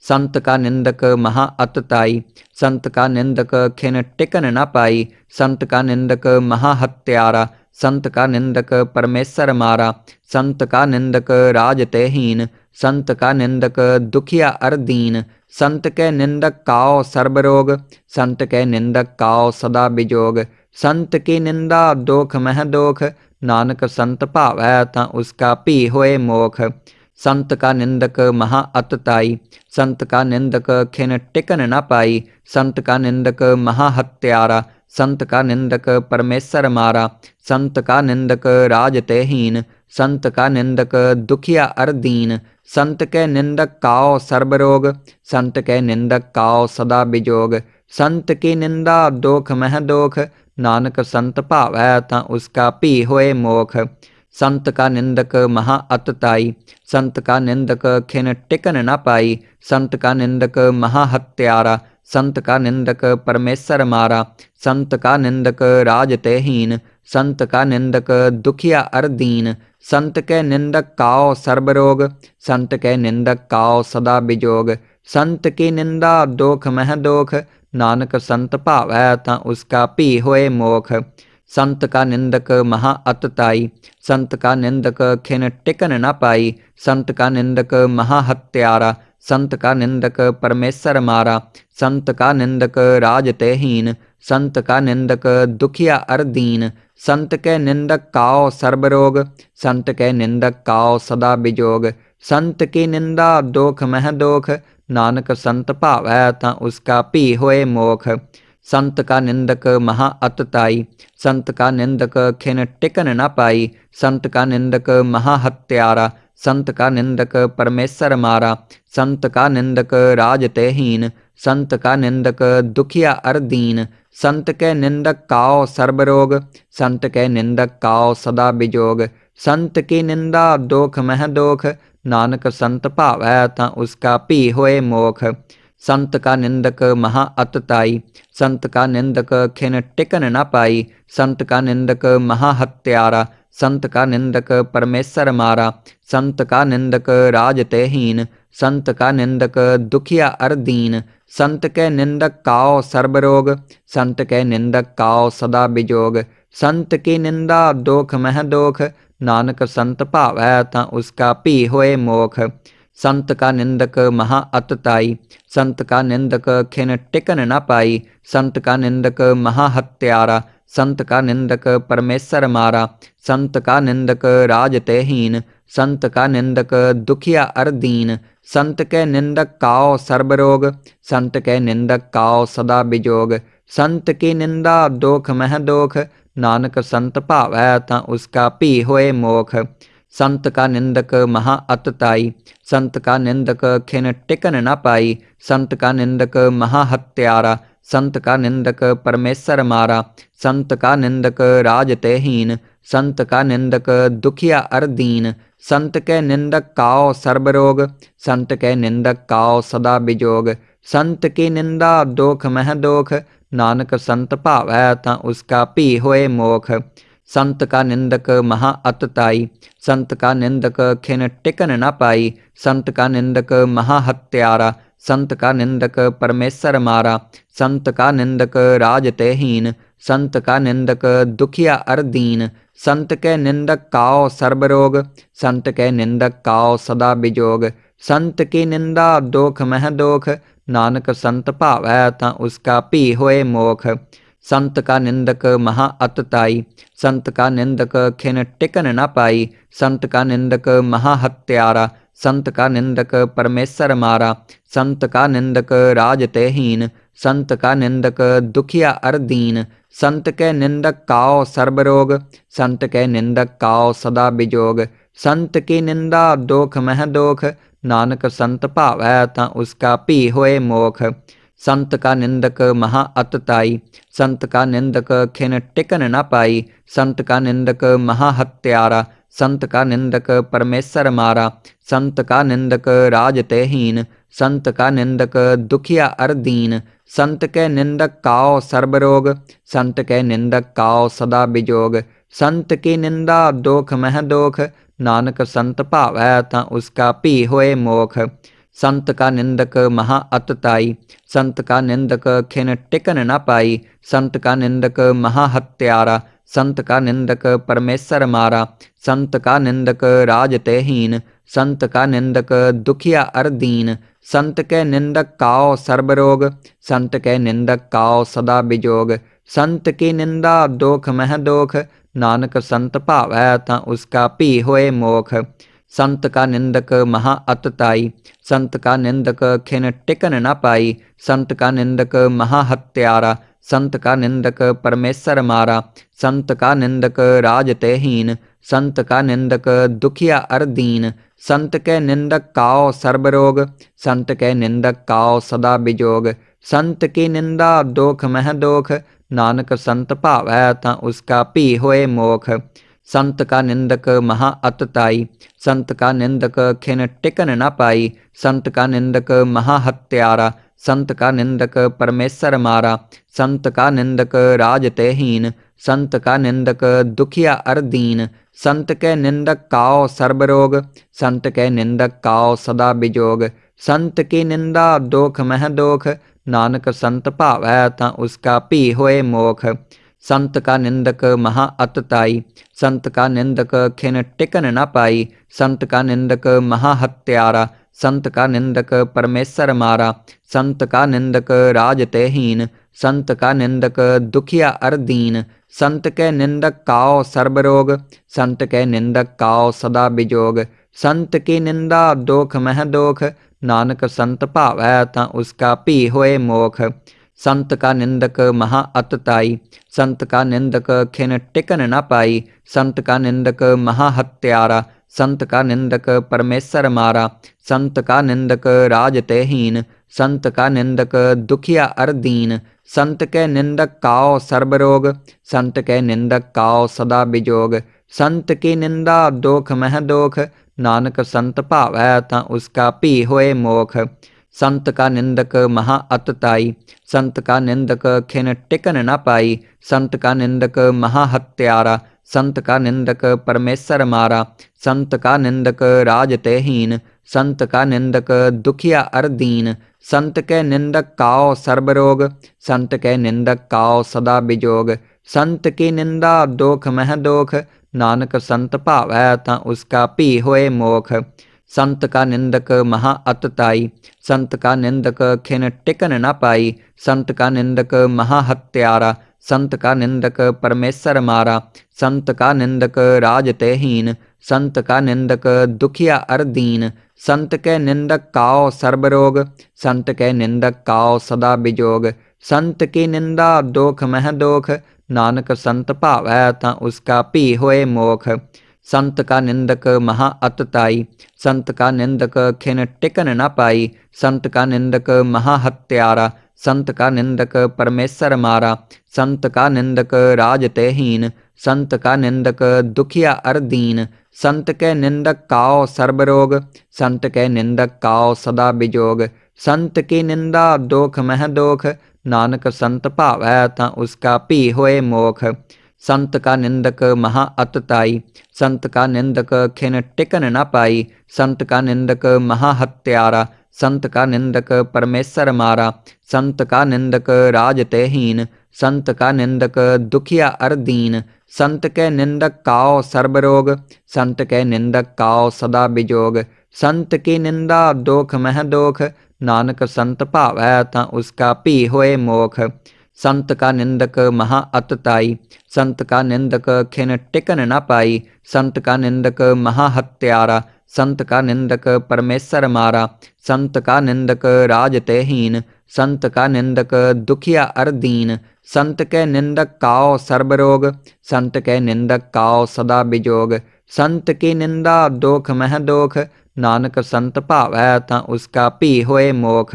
संत का निंदक महा अतताई, संत का निंदक खिन टिकन न पाई, संत का निंदक महा हत्यारा, संत का निंदक परमेश्वर मारा, संत का निंदक राज तेहीन, संत का निंदक दुखिया अरदीन, संत के निंदक काओ सर्वरोग, संत के निंदक काओ सदा बिजोग, संत की निंदा दोख मह दोख, नानक संत भावै तां उसका पी होए मोख। संत का निंदक महा अतताई, संत का निंदक खिन टिकन न पाई, संत का निंदक महा हत्यारा, संत का निंदक परमेश्वर मारा, संत का निंदक राज तेहीन, संत का निंदक दुखिया अरदीन, संत के निंदक काओ सर्वरोग, संत के निंदक काओ सदा बिजोग, संत की निंदा दोख मह दोख, नानक संत भावै तां उसका पी होए मोख। संत का निंदक महा अतताई, संत का निंदक खिन टिकन न पाई, संत का निंदक महा हत्यारा, संत का निंदक परमेश्वर मारा, संत का निंदक राज तेहीन, संत का निंदक दुखिया अरदीन, संत के निंदक काओ सर्वरोग, संत के निंदक काओ सदा बिजोग, संत की निंदा दोख मह दोख, नानक संत भावै तां उसका पी होए मोख। संत का निंदक महा अतताई, संत का निंदक खिन टिकन न पाई, संत का निंदक महा हत्यारा, संत का निंदक परमेश्वर मारा, संत का निंदक राज तेहीन, संत का निंदक दुखिया अरदीन, संत के निंदक काओ सर्वरोग, संत के निंदक काओ सदा बिजोग, संत की निंदा दोख मह दोख, नानक संत भावै तां उसका पी होए मोख। संत का निंदक महा अतताई, संत का निंदक खिन टिकन न पाई, संत का निंदक महा हत्यारा, संत का निंदक परमेश्वर मारा, संत का निंदक राज तेहीन, संत का निंदक दुखिया अरदीन, संत के निंदक काओ सर्वरोग, संत के निंदक काओ सदा बिजोग, संत की निंदा दोख मह दोख, नानक संत भावै तां उसका पी होए मोख। संत का निंदक महा अतताई, संत का निंदक खिन टिकन न पाई, संत का निंदक महा हत्यारा, संत का निंदक परमेश्वर मारा, संत का निंदक राज तेहीन, संत का निंदक दुखिया अरदीन, संत के निंदक काओ सर्वरोग, संत के निंदक काओ सदा बिजोग, संत की निंदा दोख मह दोख, नानक संत भावै तां उसका पी होए मोख। संत का निंदक महा अतताई, संत का निंदक खिन टिकन न पाई, संत का निंदक महा हत्यारा, संत का निंदक परमेश्वर मारा, संत का निंदक राजते हीन, संत का निंदक दुखिया अर दीन, संत के निंदक काओ सर्वरोग, संत के निंदक काओ सदा बिजोग, संत की निंदा दोख मह दोख, नानक संत भावै तां उसका भी होए मोख। संत का निंदक महा अतताई, संत का निंदक खिन टिकन न पाई, संत का निंदक महा हत्यारा, संत का निंदक परमेश्वर मारा, संत का निंदक राजते हीन, संत का निंदक दुखिया अर दीन, संत के निंदक काओ सर्वरोग, संत के निंदक काओ सदा बिजोग, संत की निंदा दोख मह दोख, नानक संत भावै तां उसका भी होए मोख। संत का निंदक महा अतताई, संत का निंदक खिन टिकन न पाई, संत का निंदक महा हत्यारा, संत का निंदक परमेश्वर मारा, संत का निंदक राजते हीन, संत का निंदक दुखिया अर दीन, संत के निंदक काओ सर्वरोग, संत के निंदक काओ सदा बिजोग, संत की निंदा दोख मह दोख, नानक संत भावै तां उसका भी होए मोख। संत का निंदक महा अतताई, संत का निंदक खिन टिकन न पाई, संत का निंदक महा हत्यारा, संत का निंदक परमेश्वर मारा, संत का निंदक राजते हीन, संत का निंदक दुखिया अर दीन, संत के निंदक काओ सर्वरोग, संत के निंदक काओ सदा बिजोग, संत की निंदा दोख मह दोख, नानक संत भावै तां उसका भी होए मोख। संत का निंदक महा अतताई, संत का निंदक खिन टिकन न पाई, संत का निंदक महा हत्यारा, संत का निंदक परमेश्वर मारा, संत का निंदक राजते हीन, संत का निंदक दुखिया अर दीन, संत के निंदक काओ सर्वरोग, संत के निंदक काओ सदा बिजोग, संत की निंदा दोख मह दोख, नानक संत भावै तां उसका भी होए मोख। संत का निंदक महा अतताई, संत का निंदक खिन टिकन न पाई, संत का निंदक महा हत्यारा, संत का निंदक परमेश्वर मारा, संत का निंदक राजते हीन, संत का निंदक दुखिया अर दीन, संत के निंदक काओ सर्वरोग, संत के निंदक काओ सदा बिजोग, संत की निंदा दोख मह दोख, नानक संत भावै तां उसका भी होए मोख। संत का निंदक महा अतताई, संत का निंदक खिन टिकन न पाई, संत का निंदक महा हत्यारा, संत का निंदक परमेश्वर मारा, संत का निंदक राजते हीन, संत का निंदक दुखिया अर दीन, संत के निंदक काओ सर्वरोग, संत के निंदक काओ सदा बिजोग, संत की निंदा दोख मह दोख, नानक संत भावै तां उसका भी होए मोख। संत का निंदक महा अतताई, संत का निंदक खिन टिकन न पाई, संत का निंदक महा हत्यारा, संत का निंदक परमेश्वर मारा, संत का निंदक राजते हीन, संत का निंदक दुखिया अर दीन, संत के निंदक काओ सर्वरोग, संत के निंदक काओ सदा बिजोग, संत की निंदा दोख मह दोख, नानक संत भावै तां उसका भी होए मोख। संत का निंदक महा अतताई, संत का निंदक खिन टिकन न पाई, संत का निंदक महा हत्यारा, संत का निंदक परमेश्वर मारा, संत का निंदक राजते हीन, संत का निंदक दुखिया अर दीन, संत के निंदक काओ सर्वरोग, संत के निंदक काओ सदा बिजोग, संत की निंदा दोख मह दोख, नानक संत भावै तां उसका भी होए मोख। संत का निंदक महा अतताई, संत का निंदक खिन टिकन न पाई, संत का निंदक महा हत्यारा, संत का निंदक परमेश्वर मारा, संत का निंदक राजते हीन, संत का निंदक दुखिया अर दीन, संत के निंदक काओ सर्वरोग, संत के निंदक काओ सदा बिजोग, संत की निंदा दोख मह दोख, नानक संत भावै तां उसका भी होए मोख। संत का निंदक महा अतताई, संत का निंदक खिन टिकन न पाई, संत का निंदक महा हत्यारा, संत का निंदक परमेश्वर मारा, संत का निंदक राजते हीन, संत का निंदक दुखिया अर दीन, संत के निंदक काओ सर्वरोग, संत के निंदक काओ सदा बिजोग, संत की निंदा दोख मह दोख, नानक संत भावै तां उसका भी होए मोख। संत का निंदक महा अतताई, संत का निंदक खिन टिकन न पाई, संत का निंदक महा हत्यारा, संत का निंदक परमेश्वर मारा, संत का निंदक राज तेहीन, संत का निंदक दुखिया अर दीन, संत के निंदक काओ सर्वरोग, संत के निंदक काओ सदा बिजोग, संत की निंदा दोख मह दोख, नानक संत भावै तां उसका भी होए मोख। संत का निंदक महा अतताई, संत का निंदक खिन टिकन न पाई, संत का निंदक महा हत्यारा, संत का निंदक परमेश्वर मारा, संत का निंदक राज तेहीन, संत का निंदक दुखिया अर दीन, संत के निंदक काओ सर्वरोग, संत के निंदक काओ सदा बिजोग, संत की निंदा दोख मह दोख, नानक संत भावै तां उसका भी होए मोख। संत का निंदक महा अतताई, संत का निंदक खिन टिकन न पाई, संत का निंदक महा हत्यारा, संत का निंदक परमेश्वर मारा, संत का निंदक राज तेहीन, संत का निंदक दुखिया अर दीन, संत के निंदक काओ सर्वरोग, संत के निंदक काओ सदा बिजोग, संत की निंदा दोख मह दोख, नानक संत भावै तां उसका भी होए मोख। संत का निंदक महा अतताई, संत का निंदक खिन टिकन न पाई, संत का निंदक महा हत्यारा, संत का निंदक परमेश्वर मारा, संत का निंदक राज तेहीन, संत का निंदक दुखिया अर दीन, संत के निंदक काओ सर्वरोग, संत के निंदक काओ सदा बिजोग, संत की निंदा दोख मह दोख, नानक संत भावै तां उसका भी होए मोख।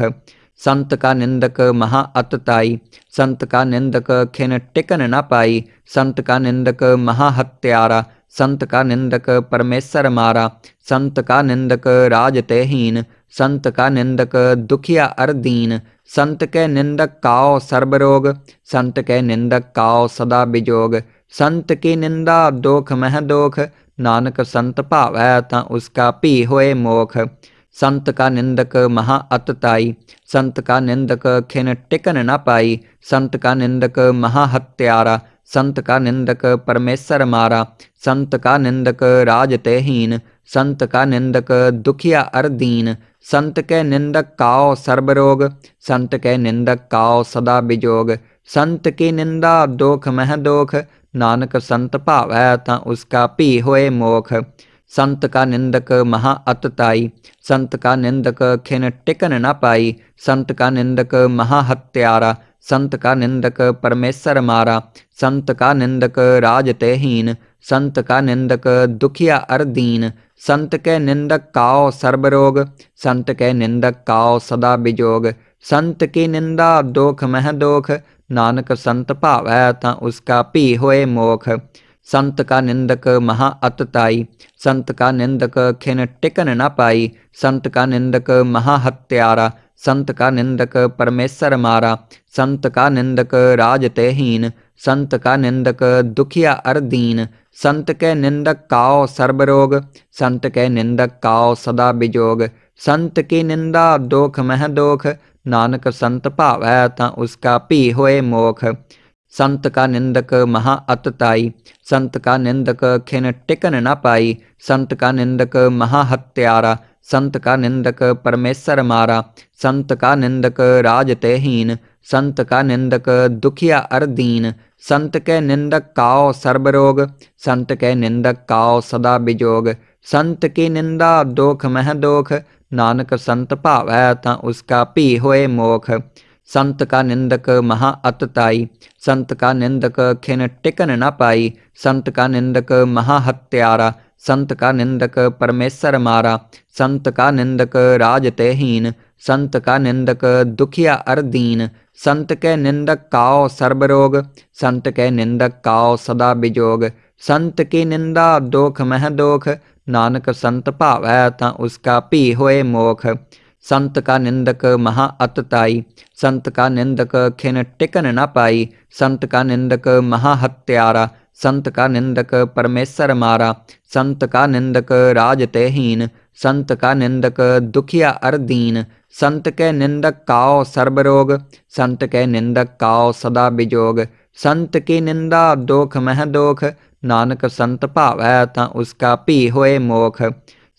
संत का निंदक महा अतताई, संत का निंदक खिन टिकन न पाई, संत का निंदक महा हत्यारा, संत का निंदक परमेश्वर मारा, संत का निंदक राज तेहीन, संत का निंदक दुखिया अर दीन, संत के निंदक काओ सर्वरोग, संत के निंदक काओ सदा बिजोग, संत की निंदा दोख मह दोख, नानक संत भावै तां उसका भी होए मोख। संत का निंदक महा अतताई, संत का निंदक खिन टिकन न पाई, संत का निंदक महा हत्यारा, संत का निंदक परमेश्वर मारा, संत का निंदक राज तेहीन, संत का निंदक दुखिया अर दीन, संत के निंदक काओ सर्वरोग, संत के निंदक काओ सदा बिजोग, संत की निंदा दोख मह दोख, नानक संत भावै तां उसका भी होए मोख। संत का निंदक महा अतताई, संत का निंदक खिन टिकन न पाई, संत का निंदक महा हत्यारा, संत का निंदक परमेश्वर मारा, संत का निंदक राज तेहीन, संत का निंदक दुखिया अर दीन, संत के निंदक काओ सर्वरोग, संत के निंदक काओ सदा बिजोग, संत की निंदा दोख मह दोख, नानक संत भावै तां उसका भी होए मोख। संत का निंदक महा अतताई, संत का निंदक खिन टिकन न पाई, संत का निंदक महा हत्यारा, संत का निंदक परमेश्वर मारा, संत का निंदक राज तेहीन, संत का निंदक दुखिया अर दीन, संत के निंदक काओ सर्वरोग, संत के निंदक काओ सदा बिजोग, संत की निंदा दोख मह दोख, नानक संत भावै तां उसका भी होए मोख। संत का निंदक महा अतताई, संत का निंदक खिन टिकन न पाई, संत का निंदक महा हत्यारा, संत का निंदक परमेश्वर मारा, संत का निंदक राज तेहीन, संत का निंदक दुखिया अर दीन, संत के निंदक काओ सर्वरोग, संत के निंदक काओ सदा बिजोग, संत की निंदा दोख मह दोख, नानक संत भावै तां उसका भी होए मोख। संत का निंदक महा अतताई, संत का निंदक खिन टिकन न पाई, संत का निंदक महा हत्यारा, संत का निंदक परमेश्वर मारा, संत का निंदक राज तेहीन, संत का निंदक दुखिया अर दीन, संत के निंदक काओ सर्वरोग, संत के निंदक काओ सदा बिजोग, संत की निंदा दोख मह दोख, नानक संत भावै तां उसका भी होए मोख। संत का निंदक महा अतताई, संत का निंदक खिन टिकन न पाई, संत का निंदक महा हत्यारा, संत का निंदक परमेश्वर मारा, संत का निंदक राज तेहीन, संत का निंदक दुखिया अर दीन, संत के निंदक काओ सर्वरोग, संत के निंदक काओ सदा बिजोग, संत की निंदा दोख मह दोख, नानक संत भावै तां उसका भी होए मोख।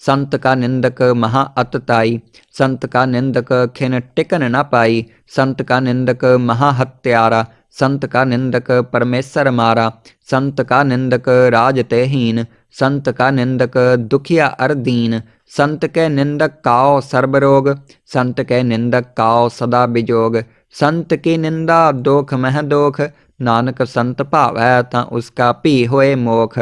संत का निंदक महा अतताई, संत का निंदक खिन टिकन न पाई, संत का निंदक महा हत्यारा, संत का निंदक परमेश्वर मारा, संत का निंदक राज तेहीन, संत का निंदक दुखिया अरदीन, संत के निंदक काओ सर्वरोग, संत के निंदक काओ सदा बिजोग, संत की निंदा दोख मह दोख, नानक संत भावै तां उसका पी होए मोख।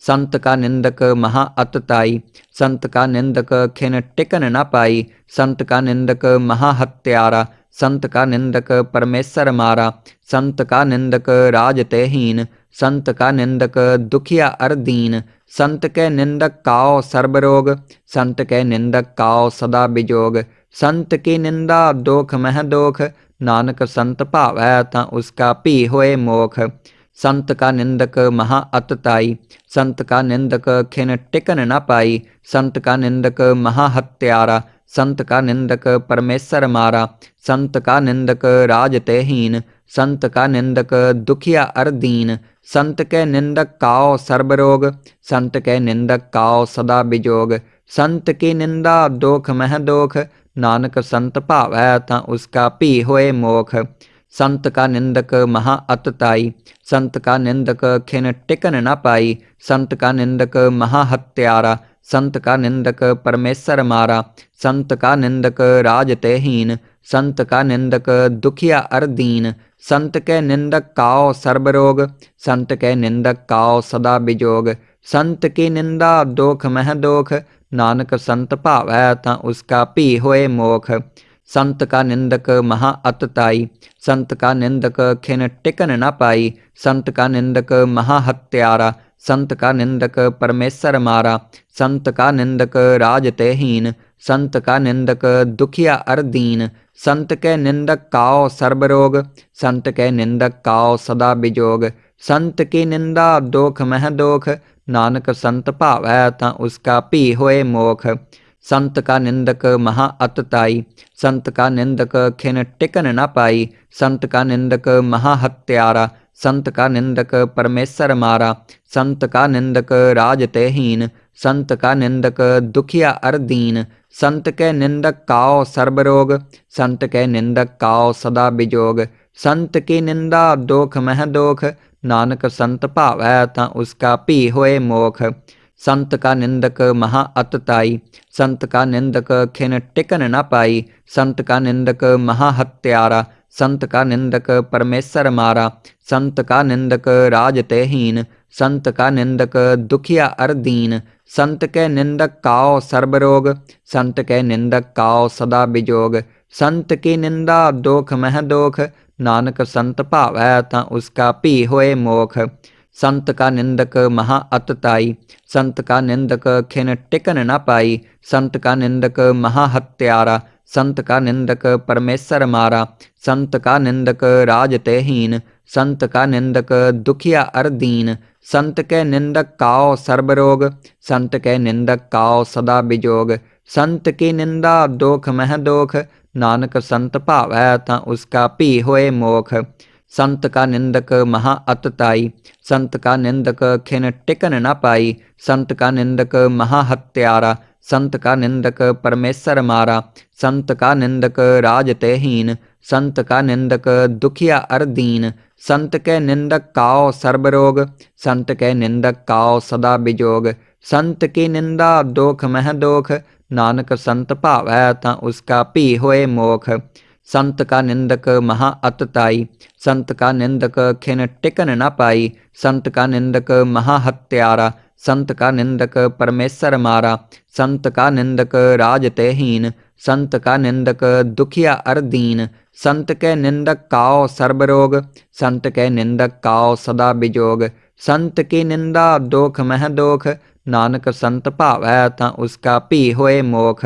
संत का निंदक महा अतताई, संत का निंदक खिन टिकन न पाई, संत का निंदक महा हत्यारा, संत का निंदक परमेश्वर मारा, संत का निंदक राज तेहीन, संत का निंदक दुखिया अरदीन, संत के निंदक काओ सर्वरोग, संत के निंदक काओ सदा बिजोग, संत की निंदा दोख मह दोख, नानक संत भावै तां उसका पी होए मोख। संत का निंदक महा अतताई, संत का निंदक खिन टिकन न पाई, संत का निंदक महा हत्यारा, संत का निंदक परमेश्वर मारा, संत का निंदक राज तेहीन, संत का निंदक दुखिया अरदीन, संत के निंदक काओ सर्वरोग, संत के निंदक काओ सदा बिजोग, संत की निंदा दोख मह दोख, नानक संत भावै तां उसका पी होए मोख। संत का निंदक महा अतताई, संत का निंदक खिन टिकन न पाई, संत का निंदक महा हत्यारा, संत का निंदक परमेश्वर मारा, संत का निंदक राज तेहीन, संत का निंदक दुखिया अरदीन, संत के निंदक काओ सर्वरोग, संत के निंदक काओ सदा बिजोग, संत की निंदा दोख मह दोख, नानक संत भावै तां उसका पी होए मोख। संत का निंदक महा अतताई, संत का निंदक खिन टिकन न पाई, संत का निंदक महा हत्यारा, संत का निंदक परमेश्वर मारा, संत का निंदक राज तेहीन, संत का निंदक दुखिया अरदीन, संत के निंदक काओ सर्वरोग, संत के निंदक काओ सदा बिजोग, संत की निंदा दोख मह दोख, नानक संत भावै तां उसका पी होए मोख। संत का निंदक महा अतताई, संत का निंदक खिन टिकन न पाई, संत का निंदक महा हत्यारा, संत का निंदक परमेश्वर मारा, संत का निंदक राज तेहीन, संत का निंदक दुखिया अरदीन, संत के निंदक काओ सर्वरोग, संत के निंदक काओ सदा बिजोग, संत की निंदा दोख मह दोख, नानक संत भावै तां उसका पी होए मोख। संत का निंदक महा अतताई, संत का निंदक खिन टिकन न पाई, संत का निंदक महा हत्यारा, संत का निंदक परमेश्वर मारा, संत का निंदक राज तेहीन, संत का निंदक दुखिया अरदीन, संत के निंदक काओ सर्वरोग, संत के निंदक काओ सदा बिजोग, संत की निंदा दोख मह दोख, नानक संत भावै तां उसका पी होए मोख। संत का निंदक महा अतताई, संत का निंदक खिन टिकन न पाई, संत का निंदक महा हत्यारा, संत का निंदक परमेश्वर मारा, संत का निंदक राज तेहीन, संत का निंदक दुखिया अरदीन, संत के निंदक काओ सर्वरोग, संत के निंदक काओ सदा बिजोग, संत की निंदा दोख मह दोख, नानक संत भावै तां उसका पी होए मोख। संत का निंदक महा अतताई, संत का निंदक खिन टिकन न पाई, संत का निंदक महा हत्यारा, संत का निंदक परमेश्वर मारा, संत का निंदक राज तेहीन, संत का निंदक दुखिया अरदीन, संत के निंदक काओ सर्वरोग, संत के निंदक काओ सदा बिजोग, संत की निंदा दोख मह दोख, नानक संत भावै तां उसका पी होए मोख। संत का निंदक महा अतताई, संत का निंदक खिन टिकन न पाई, संत का निंदक महा हत्यारा, संत का निंदक परमेश्वर मारा, संत का निंदक राज तेहीन, संत का निंदक दुखिया अरदीन, संत के निंदक काओ सर्वरोग, संत के निंदक काओ सदा बिजोग, संत की निंदा दोख मह दोख, नानक संत भावै तां उसका पी होए मोख।